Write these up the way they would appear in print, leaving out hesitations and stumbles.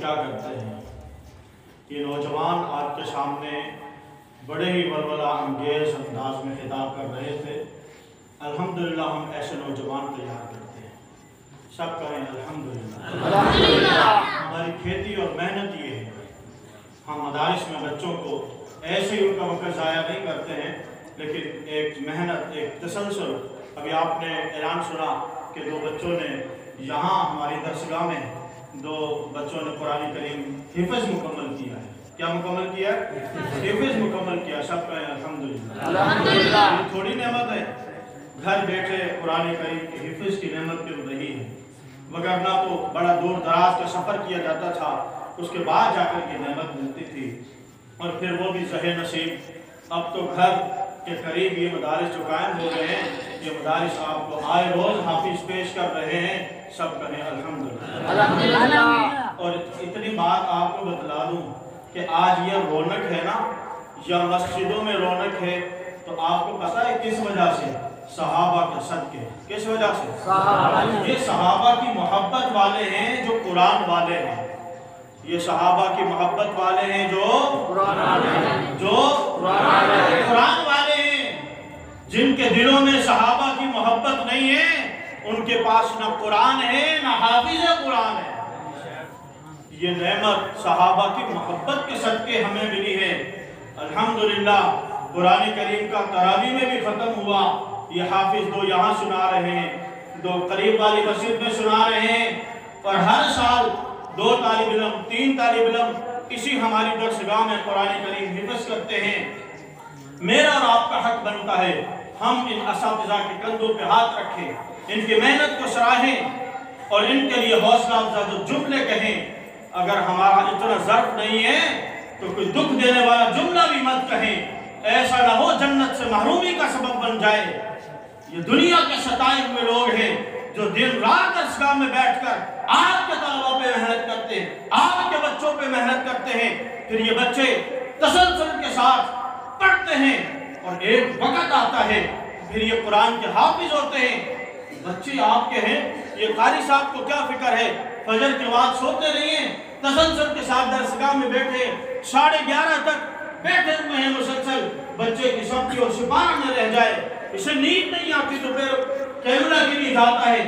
کیا کرتے ہیں۔ یہ نوجوان آپ کے سامنے بڑے ہی ولولہ انگیز انداز میں خطاب کر رہے تھے۔ الحمدللہ ہم ایسے نوجوان تیار کرتے ہیں، سب کہیں الحمدللہ۔ ہماری کھیتی اور محنت یہ ہے، ہم مدارس میں بچوں کو ایسے ہی ان کا وقت ضائع نہیں کرتے ہیں، لیکن ایک محنت، ایک تسلسل۔ ابھی آپ نے اعلان سنا کہ 2 بچوں نے یہاں ہماری درسگاہ میں 2 بچوں نے قرآن کریم حفظ مکمل کیا ہے۔ کیا مکمل کیا؟ حفظ مکمل کیا، سب کہیں الحمدللہ۔ یہ تھوڑی نعمت ہے، گھر بیٹھے قرآن کریم کے حفظ کی نعمت مل رہی ہے، وگرنہ تو بڑا دور دراز کا سفر کیا جاتا تھا، اس کے بعد جا کر کے نعمت ملتی تھی، اور پھر وہ بھی زہ نصیب۔ اب تو گھر کے قریب یہ مدارس جو قائم ہو رہے ہیں، یہ مدارس آپ کو آئے روز حافظ پیش کر رہے ہیں، سب کہیں الحمدللہ۔ اور اتنی بات آپ کو بتلا دوں کہ آج یہ رونق ہے نا، یا مسجدوں میں رونق ہے، تو آپ کو پتہ ہے کس وجہ سے؟ صحابہ کے صدقے۔ کس وجہ سے؟ یہ صحابہ کی محبت والے ہیں جو قرآن والے ہیں، یہ صحابہ کی محبت والے ہیں جو قرآن والے ہیں، جن کے دلوں میں صحابہ کی محبت نہیں ہے، ان کے پاس نہ قرآن ہے نہ حافظ قرآن ہے۔ یہ نعمت صحابہ کی محبت کے صدقے ہمیں ملی ہے، الحمدللہ۔ قرآن کریم کا تراویح میں بھی ختم ہوا، یہ حافظ 2 یہاں سنا رہے ہیں، 2 قریب والی مسجد میں سنا رہے ہیں، اور ہر سال 2 طالب علم 3 طالب علم اسی ہماری درسگاہ میں قرآن کریم حفظ کرتے ہیں۔ میرا اور آپ کا حق بنتا ہے ہم ان اساتذہ کے کندھوں پہ ہاتھ رکھیں، ان کی محنت کو سراہیں، اور ان کے لیے حوصلہ افزا جو جملے کہیں۔ اگر ہمارا اتنا ظرف نہیں ہے تو کوئی دکھ دینے والا جملہ بھی مت کہیں، ایسا نہ ہو جنت سے محرومی کا سبب بن جائے۔ یہ دنیا کے ستائے ہوئے لوگ ہیں جو دن رات درسگاہ میں بیٹھ کر آپ کے طلباء پہ محنت کرتے ہیں، آپ کے بچوں پہ محنت کرتے ہیں، پھر یہ بچے تسلسل کے ساتھ پڑھتے ہیں، اور ایک وقت آتا ہے پھر یہ قرآن کے حافظ ہوتے ہیں۔ بچے آپ کے ہیں، یہ قاری صاحب کو کیا فکر ہے، فجر کے بعد سوتے نہیں ہیں، تسلسل کے ساتھ درسگاہ میں بیٹھے 11:30 تک بیٹھے ہوئے ہیں مسلسل۔ بچے کی سبکی اور سپارہ میں رہ جائے، اسے نیند نہیں آتی تو پھر کیلولہ کی نیند آتا ہے،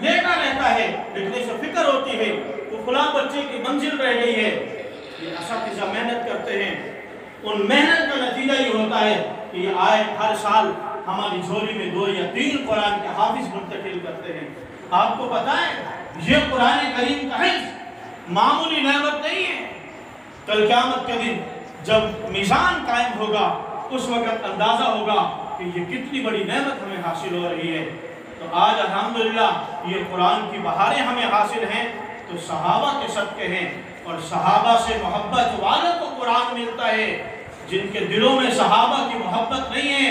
لیٹا رہتا ہے، لیکن اسے فکر ہوتی ہے وہ فلاں بچے کی منزل رہ گئی ہے۔ یہ اساتذہ محنت کرتے ہیں، ان محنت کا نتیجہ یہ ہوتا ہے کہ یہ آئے ہر سال ہماری جھولی میں 2 یا 3 قرآن کے حافظ منتقل کرتے ہیں۔ آپ کو پتہ ہے یہ قرآن کریم کا حفظ معمولی نعمت نہیں ہے۔ کل قیامت کے دن جب میزان قائم ہوگا، اس وقت اندازہ ہوگا کہ یہ کتنی بڑی نعمت ہمیں حاصل ہو رہی ہے۔ تو آج الحمدللہ یہ قرآن کی بہاریں ہمیں حاصل ہیں تو صحابہ کے صدقے ہیں، اور صحابہ سے محبت والوں کو قرآن ملتا ہے۔ جن کے دلوں میں صحابہ کی محبت نہیں ہے،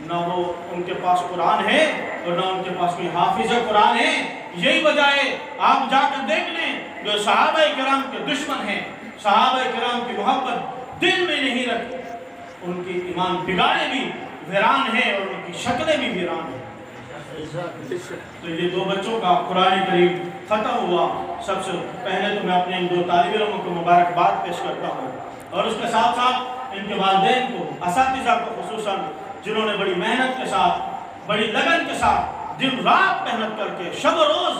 نہ وہ ان کے پاس قرآن ہے اور نہ ان کے پاس کوئی حافظ قرآن ہے۔ یہی وجہ ہے، آپ جا کر دیکھ لیں جو صحابہ کرام کے دشمن ہیں، صحابہ کرام کی محبت دل میں نہیں رکھتے، ان کی ایمان بگاڑے بھی ویران ہیں اور ان کی شکلیں بھی ویران ہیں۔ تو یہ 2 بچوں کا قرآن کریم ختم ہوا۔ سب سے پہلے تو میں اپنے ان 2 طالب علموں کو مبارکباد پیش کرتا ہوں، اور اس کے ساتھ ساتھ ان کے والدین کو، اساتذہ کو خصوصاً، جنہوں نے بڑی محنت کے ساتھ، بڑی لگن کے ساتھ دن رات محنت کر کے شب و روز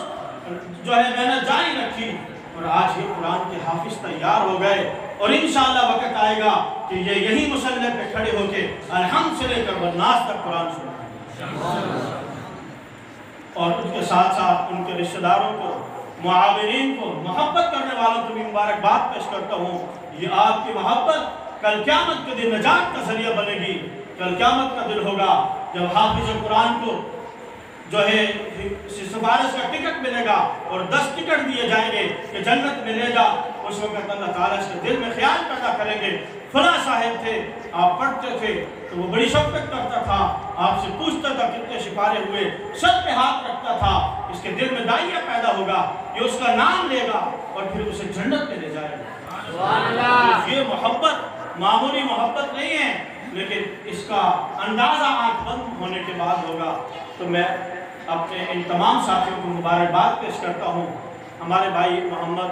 جو ہے محنت جاری رکھی، اور آج یہ قرآن کے حافظ تیار ہو گئے، اور انشاءاللہ وقت آئے گا کہ یہ یہی مصلی پہ کھڑے ہو کے الحمد سے لے کر والناس تک قرآن سنائیں۔ اور اس کے ساتھ ساتھ ان کے رشتہ داروں کو، معاونین کو، محبت کرنے والوں کو بھی مبارکباد پیش کرتا ہوں۔ یہ آپ کی محبت کل قیامت کے دن نجات کا ذریعہ بنے گی۔ کل قیامت کا دن ہوگا جب حافظ قرآن کو جو ہے سفارش کا ٹکٹ ملے گا اور 10 ٹکٹ دیے جائیں گے کہ جنت میں لے جا، اس وقت اللہ تعالیٰ اس کے دل میں خیال پیدا کریں گے، فلاں صاحب تھے، آپ پڑھتے تھے تو وہ بڑی شفقت کرتا تھا، آپ سے پوچھتا تھا کتنے سپارے ہوئے، سب پہ ہاتھ رکھتا تھا، اس کے دل میں داعیہ پیدا ہوگا، یہ اس کا نام لے گا اور پھر اسے جنت میں لے جائے گا۔ یہ محبت معمولی محبت نہیں ہے، لیکن اس کا اندازہ آنکھ بند ہونے کے بعد ہوگا۔ تو میں اپنے ان تمام ساتھیوں کو مبارکباد پیش کرتا ہوں۔ ہمارے بھائی محمد